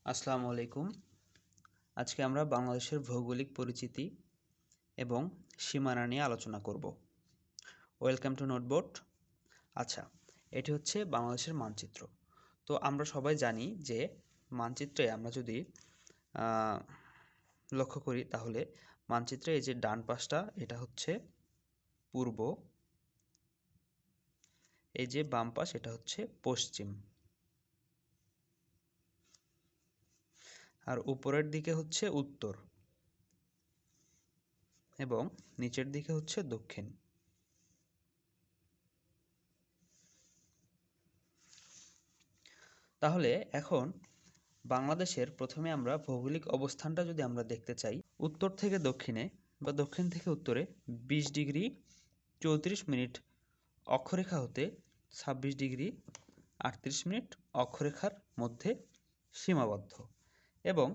আসসালামু আলাইকুম। আজকে আমরা বাংলাদেশের ভৌগোলিক পরিচিতি এবং সীমানা নিয়ে আলোচনা করব। Welcome to Noteboard. আচ্ছা, এটি হচ্ছে বাংলাদেশের মানচিত্র। তো আমরা সবাই জানি যে মানচিত্রে আমরা যদি লক্ষ্য করি তাহলে মানচিত্রে এই যে ডান পাশটা এটা হচ্ছে পূর্ব, এই যে বাম পাশ এটা হচ্ছে পশ্চিম, আর উপরের দিকে হচ্ছে উত্তর এবং নিচের দিকে হচ্ছে দক্ষিণ। তাহলে এখন বাংলাদেশের প্রথমে আমরা ভৌগোলিক অবস্থানটা যদি আমরা দেখতে চাই, উত্তর থেকে দক্ষিণে বা দক্ষিণ থেকে উত্তরে 20 ডিগ্রি 34 মিনিট অক্ষরেখা হতে 26 ডিগ্রি 38 মিনিট অক্ষরেখার মধ্যে সীমাবদ্ধ। এবং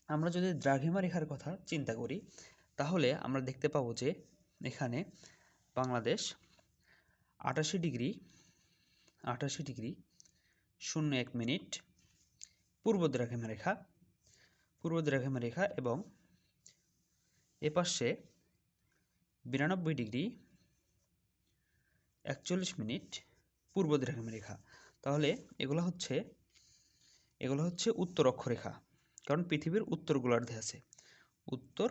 আমরা যদি দ্রাঘিমা রেখার কথা চিন্তা করি তাহলে আমরা দেখতে পাবো যে এখানে বাংলাদেশ 88 ডিগ্রি 01 মিনিট পূর্ব দ্রাঘিমা রেখা এবং এপাশে 92 ডিগ্রি 41 মিনিট পূর্ব দ্রাঘিমা রেখা। তাহলে এগুলো হচ্ছে উত্তর অক্ষরেখা, কারণ পৃথিবীর উত্তর গোলার্ধে আছে উত্তর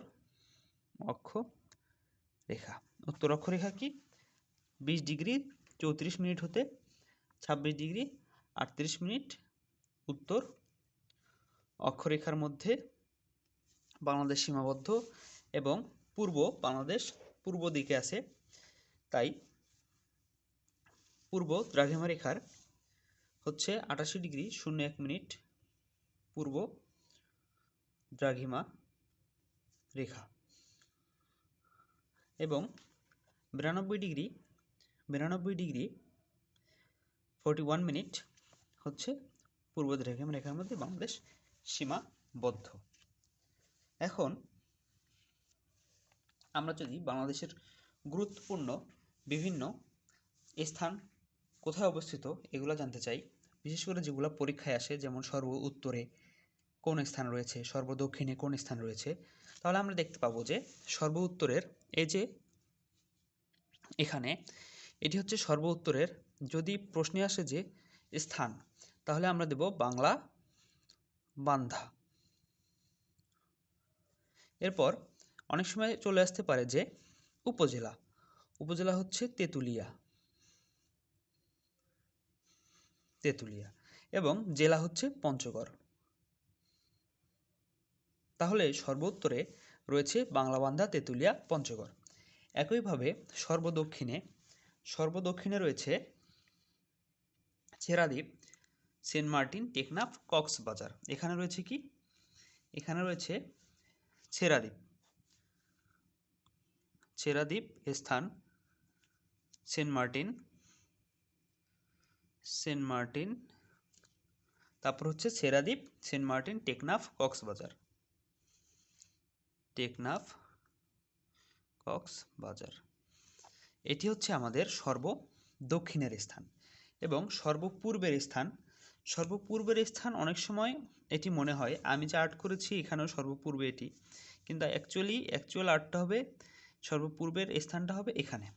অক্ষরেখা। উত্তর অক্ষরেখা কি 20 ডিগ্রি 34 মিনিট হতে 26 ডিগ্রি 38 মিনিট উত্তর অক্ষরেখার মধ্যে বাংলাদেশ সীমাবদ্ধ এবং বাংলাদেশ পূর্ব দিকে আছে, তাই পূর্ব দ্রাঘিমা রেখার হচ্ছে 88 ডিগ্রি 01 মিনিট পূর্ব দ্রাঘিমা রেখা এবং 92 ডিগ্রি 41 মিনিট হচ্ছে পূর্ব দ্রাঘিমা রেখার মধ্যে বাংলাদেশ সীমাবদ্ধ। এখন আমরা যদি বাংলাদেশের গুরুত্বপূর্ণ বিভিন্ন স্থান কোথায় অবস্থিত এগুলো জানতে চাই, বিশেষ করে যেগুলো পরীক্ষায় আসে, যেমন সর্ব উত্তরে কোন স্থান রয়েছে, সর্ব দক্ষিণে কোন স্থান রয়েছে, তাহলে আমরা দেখতে পাবো যে সর্ব উত্তরের এই যে এখানে এটি হচ্ছে সর্ব উত্তরের, যদি প্রশ্নে আসে যে স্থান তাহলে আমরা দেব বাংলা বান্ধা। এরপর অনেক সময় চলে আসতে পারে যে উপজেলা হচ্ছে তেঁতুলিয়া এবং জেলা হচ্ছে পঞ্চগড়। তাহলে সর্বোত্তরে রয়েছে বাংলাবান্ধা, তেঁতুলিয়া, পঞ্চগড়। একইভাবে সর্বদক্ষিণে রয়েছে ছেড়াদ্বীপ, সেন্ট মার্টিন, টেকনাফ, কক্সবাজার। এখানে রয়েছে ছেড়াদ্বীপ স্থান, সেন্ট মার্টিন, তারপর হচ্ছে ছেড়াদ্বীপ, সেন্ট মার্টিন, টেকনাফ, কক্সবাজার। এটি হচ্ছে আমাদের সর্বদক্ষিণের স্থান। এবং সর্বপূর্বের স্থান অনেক সময় এটি মনে হয়, আমি যে আর্ট করেছি এখানেও সর্বপূর্বে এটি, কিন্তু অ্যাকচুয়াল আর্টটা হবে সর্বপূর্বের স্থানটা হবে এখানে।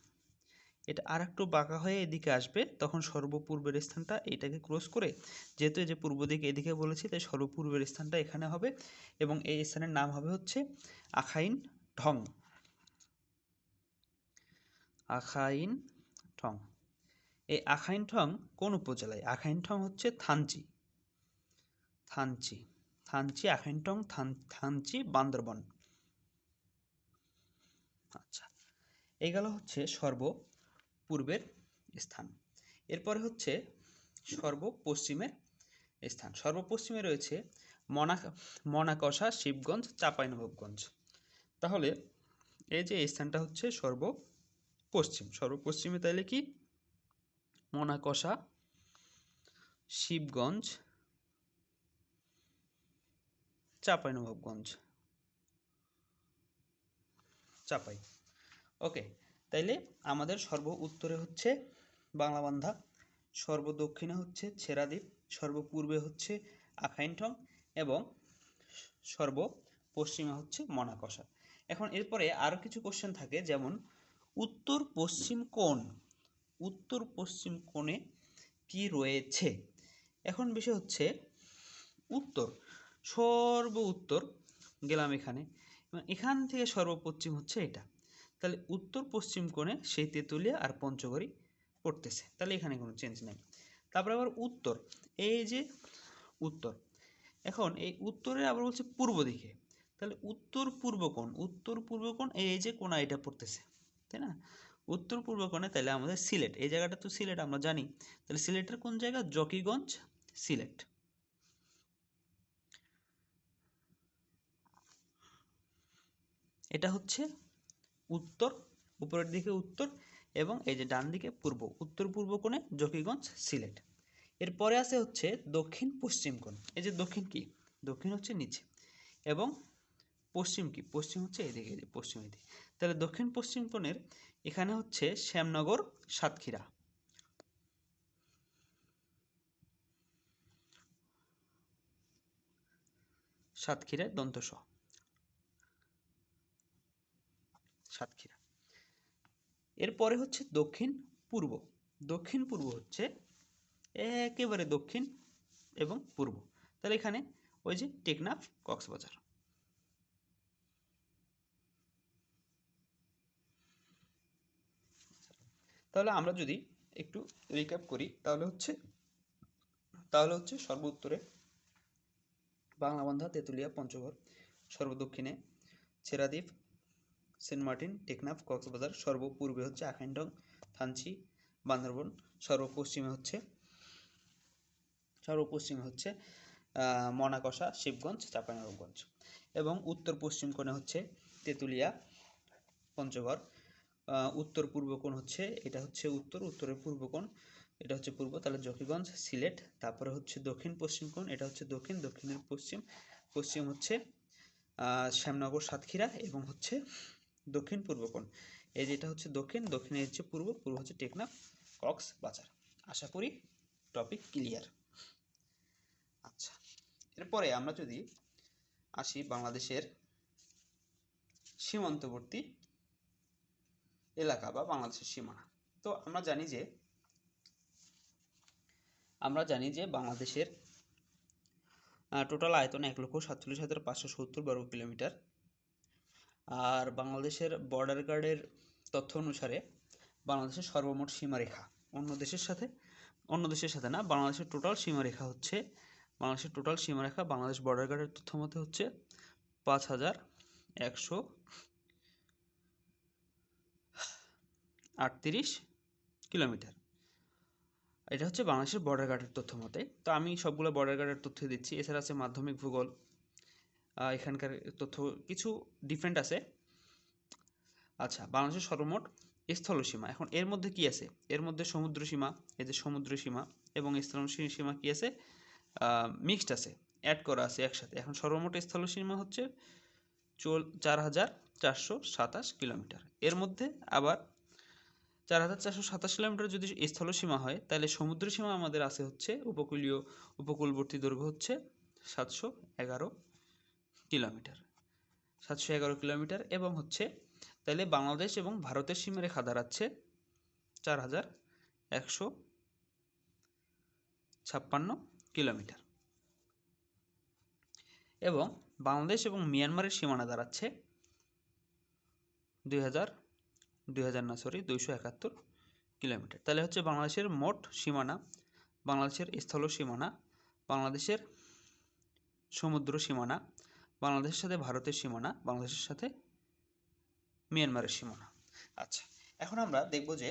এটা আর একটু বাঁকা হয়ে এদিকে আসবে, তখন সর্বপূর্বের স্থানটা এটাকে ক্রস করে, যেহেতু এই যে পূর্ব দিকে এদিকে বলেছি তাই সর্বপূর্বের স্থানটা এখানে হবে এবং এই স্থানের নাম হবে হচ্ছে আখাইন ঢং। এই আখাইন ঠং কোন উপজেলায়? আখাইন ঠং হচ্ছে থানচি আখাইন ঠং থানচি বান্দরবন। আচ্ছা, এই গেল হচ্ছে সর্বপূর্বের স্থান। এরপরে হচ্ছে সর্বপশ্চিমের স্থান। সর্বপশ্চিমে রয়েছে মনাকষা, শিবগঞ্জ, চাঁপাইনবাবগঞ্জ। তাহলে এই যে স্থানটা হচ্ছে সর্বপশ্চিমে তাইলে কি মনাকষা, শিবগঞ্জ, চাঁপাইনবাবগঞ্জ, ওকে। তাইলে আমাদের সর্ব উত্তরে হচ্ছে বাংলাবান্ধা, সর্বদক্ষিণে হচ্ছে ছেড়াদ্বীপ, সর্বপূর্বে হচ্ছে আখাইনঠং এবং সর্বপশ্চিমে হচ্ছে মনাকষা। এখন এরপরে আরও কিছু কোশ্চেন থাকে, যেমন উত্তর পশ্চিম কোণে কি রয়েছে। এখন বিষয় হচ্ছে উত্তর, উত্তর গেলাম এখানে, এখান থেকে সর্বপশ্চিম হচ্ছে এটা, তাহলে উত্তর পশ্চিম কোণে সেই তেঁতুলিয়া আর পঞ্চগড়ি পড়তেছে, তাহলে এখানে কোনো চেঞ্জ নেই। তারপরে আবার উত্তর, এই যে উত্তর, এখন এই উত্তরের আবার বলছে পূর্ব দিকে, তাহলে উত্তর পূর্ব কোণ এই যে কোণা এটা পড়তেছে, তাই না? উত্তর পূর্ব কোণে, তাহলে আমাদের সিলেট, এই জায়গাটা তো সিলেট আমরা জানি, তাহলে সিলেটের কোন জায়গা? জকিগঞ্জ, সিলেট। এটা হচ্ছে উত্তর, উপরের দিকে উত্তর, এবং এই যে ডান দিকে পূর্ব, উত্তর পূর্ব কোণে জকিগঞ্জ, সিলেট। এরপরে আছে হচ্ছে দক্ষিণ পশ্চিম কোণ। এই যে দক্ষিণ কি? দক্ষিণ হচ্ছে নিচে, এবং পশ্চিম কি? পশ্চিম হচ্ছে এদিকে, এই যে পশ্চিম এদিকে, তাহলে দক্ষিণ পশ্চিম কোণের এখানে হচ্ছে শ্যামনগর, সাতক্ষীরা। সাতক্ষীরা দন্তস, সাতক্ষীরা। এরপরে হচ্ছে দক্ষিণ পূর্ব। দক্ষিণ পূর্ব হচ্ছে একেবারে দক্ষিণ এবং পূর্ব, তাহলে এখানে ওই যে টেকনাফ, কক্সবাজার। তাহলে আমরা যদি একটু রিক্যাপ করি, তাহলে হচ্ছে সর্ব উত্তরে বাংলাবান্ধা, তেঁতুলিয়া, পঞ্চগড়, সর্বদক্ষিণে ছেড়াদ্বীপ, সেন্ট মার্টিন, টেকনাফ, কক্সবাজার, সর্বপূর্বে হচ্ছে আখাইনটং, থানচি, বান্দরবন, সর্বপশ্চিমে হচ্ছে মনাকষা, শিবগঞ্জ, চাঁপাইনবাবগঞ্জ, এবং উত্তর পশ্চিম কোণে হচ্ছে তেঁতুলিয়া, পঞ্চগড়। উত্তর পূর্ব কোণ হচ্ছে, এটা হচ্ছে উত্তর, উত্তরের পূর্ব কোণ এটা হচ্ছে পূর্ব, তাহলে জকিগঞ্জ, সিলেট। তারপরে হচ্ছে দক্ষিণ পশ্চিম কোণ, এটা হচ্ছে দক্ষিণ, দক্ষিণের পশ্চিম, পশ্চিম হচ্ছে শ্যামনগর, সাতক্ষীরা, এবং হচ্ছে দক্ষিণ পূর্ব কোণ, এই যেটা হচ্ছে দক্ষিণ, দক্ষিণে হচ্ছে পূর্ব, পূর্ব হচ্ছে টেকনাফ, কক্সবাজার। আশা করি টপিক ক্লিয়ার। আচ্ছা, এরপরে আমরা যদি আসি বাংলাদেশের সীমান্তবর্তী এলাকা বা বাংলাদেশের সীমানা, তো আমরা জানি যে বাংলাদেশের টোটাল আয়তন 1,47,570 বর্গ কিলোমিটার। আর বাংলাদেশের বর্ডার গার্ডের তথ্য অনুসারে বাংলাদেশের সর্বমোট সীমারেখা অন্য দেশের সাথে না, বাংলাদেশের টোটাল সীমারেখা বাংলাদেশ বর্ডার গার্ডের তথ্য মতে হচ্ছে 5,138 কিলোমিটার। এটা হচ্ছে বাংলাদেশের বর্ডার গার্ডের তথ্য মতে। তো আমি সবগুলো বর্ডার গার্ডের তথ্য দিচ্ছি, এছাড়া আছে মাধ্যমিক ভূগোল, এখানকার তথ্য কিছু ডিফারেন্ট আছে। আচ্ছা, বাংলাদেশের সর্বমোট স্থলসীমা, এখন এর মধ্যে কি আছে? এর মধ্যে সমুদ্র সীমা, এই যে সমুদ্র সীমা এবং স্থলসীমা সীমা কি আছে? মিক্সড আছে, অ্যাড করা আছে একসাথে। এখন সর্বমোট স্থলসীমা হচ্ছে 4,427 কিলোমিটার। এর মধ্যে আবার 4,427 কিলোমিটার যদি স্থলসীমা হয়, তাহলে সমুদ্র সীমা আমাদের আছে হচ্ছে উপকূলবর্তী দৈর্ঘ্য হচ্ছে 711 কিলোমিটার, 711 কিলোমিটার, এবং হচ্ছে তাহলে বাংলাদেশ এবং ভারতের সীমারেখা দাঁড়াচ্ছে 4,156 কিলোমিটার, এবং বাংলাদেশ এবং মিয়ানমারের সীমানা দাঁড়াচ্ছে 271 কিলোমিটার। তাহলে হচ্ছে বাংলাদেশের মোট সীমানা, বাংলাদেশের স্থল সীমানা, বাংলাদেশের সমুদ্র সীমানা, বাংলাদেশের সাথে ভারতের সীমানা, বাংলাদেশের সাথে মিয়ানমারের সীমানা। আচ্ছা, এখন আমরা দেখব যে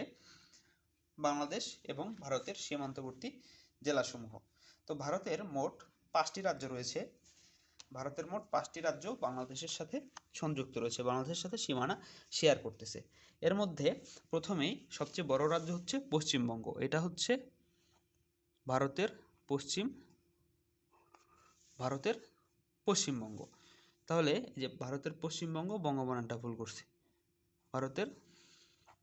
বাংলাদেশ এবং ভারতের সীমান্তবর্তী জেলাসমূহ। তো ভারতের মোট 5টি রাজ্য রয়েছে, বাংলাদেশের সাথে সংযুক্ত রয়েছে, বাংলাদেশের সাথে সীমানা শেয়ার করতেছে। এর মধ্যে প্রথমেই সবচেয়ে বড় রাজ্য হচ্ছে পশ্চিমবঙ্গ, এটা হচ্ছে ভারতের পশ্চিমবঙ্গ। তাহলে যে ভারতের পশ্চিমবঙ্গ, বঙ্গবানানটা ভুল করছি, ভারতের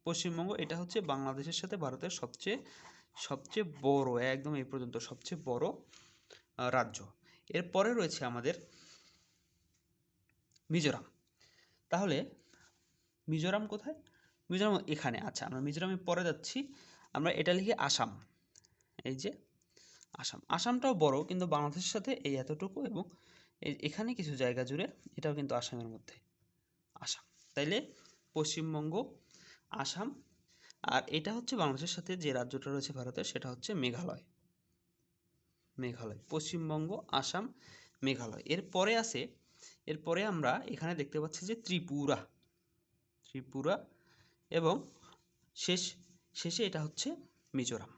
পশ্চিমবঙ্গ, এটা হচ্ছে বাংলাদেশের সাথে ভারতের সবচেয়ে বড়, একদম এই পর্যন্ত সবচেয়ে বড় রাজ্য। এরপরে রয়েছে আমাদের মিজোরাম। তাহলে মিজোরাম কোথায়? মিজোরাম এখানে। আচ্ছা, আমরা মিজোরামে পরে যাচ্ছি। আমরা এটা লিখি আসাম। এই যে আসাম, আসামটাও বড়, কিন্তু বাংলাদেশের সাথে এই এতটুকু এবং এখানে কিছু জায়গা জুড়ে, এটাও কিন্তু আসামের মধ্যে আসাম। তাইলে পশ্চিমবঙ্গ, আসাম, আর এটা হচ্ছে বাংলাদেশের সাথে যে রাজ্যটা রয়েছে ভারতের, সেটা হচ্ছে মেঘালয়। মেঘালয়, পশ্চিমবঙ্গ, আসাম, মেঘালয়। এরপরে আমরা এখানে দেখতে পাচ্ছি যে ত্রিপুরা, ত্রিপুরা, এবং শেষে এটা হচ্ছে মিজোরাম,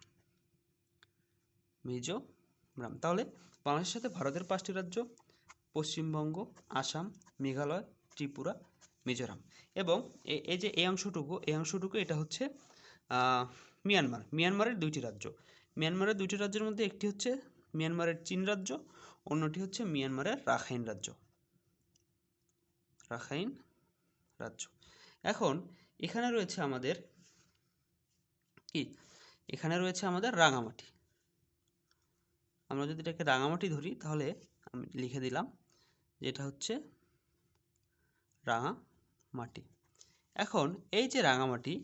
মিজোরাম। তাহলে বাংলাদেশের সাথে ভারতের 5টি রাজ্য: পশ্চিমবঙ্গ, আসাম, মেঘালয়, ত্রিপুরা, মিজোরাম। এবং এই যে এই অংশটুকু এটা হচ্ছে মিয়ানমারের 2টি রাজ্য। মিয়ানমারের 2টি রাজ্যের মধ্যে একটি হচ্ছে মিয়ানমারের চীন রাজ্য, অন্যটি হচ্ছে মিয়ানমারের রাখাইন রাজ্য। রাখাইন রাজ্য। এখন এখানে রয়েছে আমাদের কি? এখানে রয়েছে আমাদের রাঙামাটি। আমরা যদি এটাকে রাঙামাটি ধরি, তাহলে আমি লিখে দিলাম যে এটা হচ্ছে রাঙামাটি। এখন এই যে রাঙামাটি,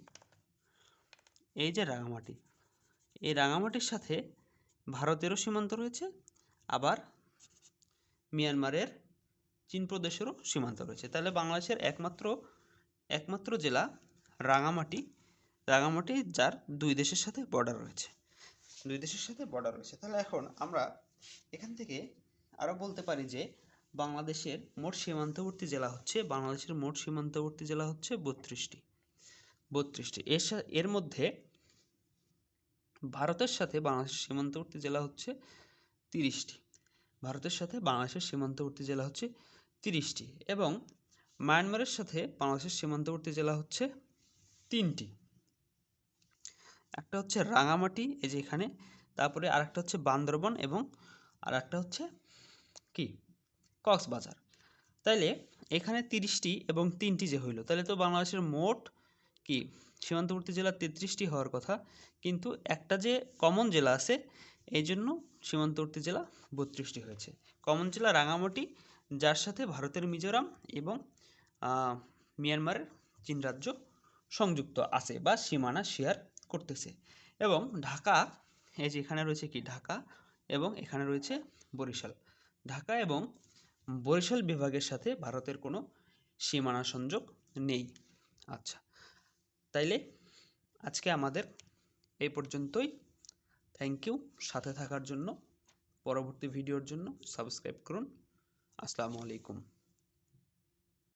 এই রাঙামাটির সাথে ভারতেরও সীমান্ত রয়েছে, আবার মিয়ানমারের চীন প্রদেশেরও সীমান্ত রয়েছে। তাহলে বাংলাদেশের একমাত্র জেলা রাঙামাটি, যার 2 দেশের সাথে বর্ডার রয়েছে, তাহলে এখন আমরা এখান থেকে আরো বলতে পারি যে বাংলাদেশের মোট সীমান্তবর্তী জেলা হচ্ছে 32টি। এর মধ্যে ভারতের সাথে বাংলাদেশের সীমান্তবর্তী জেলা হচ্ছে 30টি। এবং মায়ানমারের সাথে বাংলাদেশের সীমান্তবর্তী জেলা হচ্ছে 3টি। একটা হচ্ছে রাঙামাটি, এই যে এখানে, তারপরে আরেকটা হচ্ছে বান্দরবন, এবং আরেকটা হচ্ছে কি? কক্সবাজার। তাইলে এখানে 30টি এবং 3টি যে হইল, তাহলে তো বাংলাদেশের মোট কি সীমান্তবর্তী জেলা 33টি হওয়ার কথা, কিন্তু একটা যে কমন জেলা আছে, এই জন্য সীমান্তবর্তী জেলা 32টি হয়েছে। কমন জেলা রাঙামাটি, যার সাথে ভারতের মিজোরাম এবং মিয়ানমারের চীন রাজ্য সংযুক্ত আছে বা সীমানা শেয়ার করতেছে। এবং ঢাকা, এই যে এখানে রয়েছে কি? ঢাকা, এবং এখানে রয়েছে বরিশাল। ঢাকা এবং বরিশাল বিভাগের সাথে ভারতের কোনো সীমানা সংযোগ নেই। আচ্ছা, তাইলে আজকে আমাদের এই পর্যন্তই। থ্যাংক ইউ সাথে থাকার জন্য। পরবর্তী ভিডিওর জন্য সাবস্ক্রাইব করুন। আসসালামু আলাইকুম।